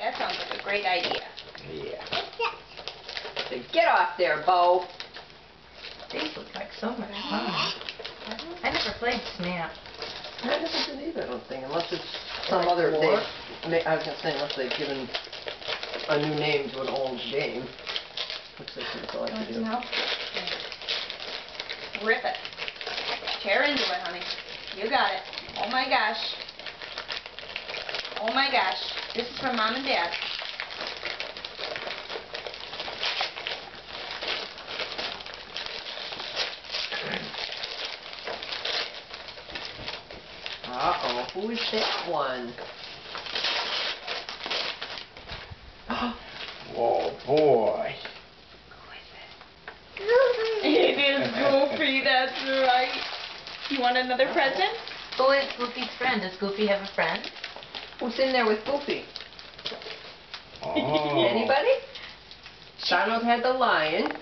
That sounds like a great idea. Yeah. So get off there, Bo. These look like so much fun. I never played Snap. I never did either, I don't think, unless it's some other day. I was going to say, unless they've given a new name to an old game. Looks like that's all I can do. No. Rip it. Tear into it, honey. You got it. Oh my gosh. Oh my gosh. This is from Mom and Dad. Uh-oh, who is that one? Whoa, boy. It is Goofy, that's right. You want another present? Who is Goofy's friend? Does Goofy have a friend? Who's in there with Goofy? Oh. Anybody? Donald had the lion.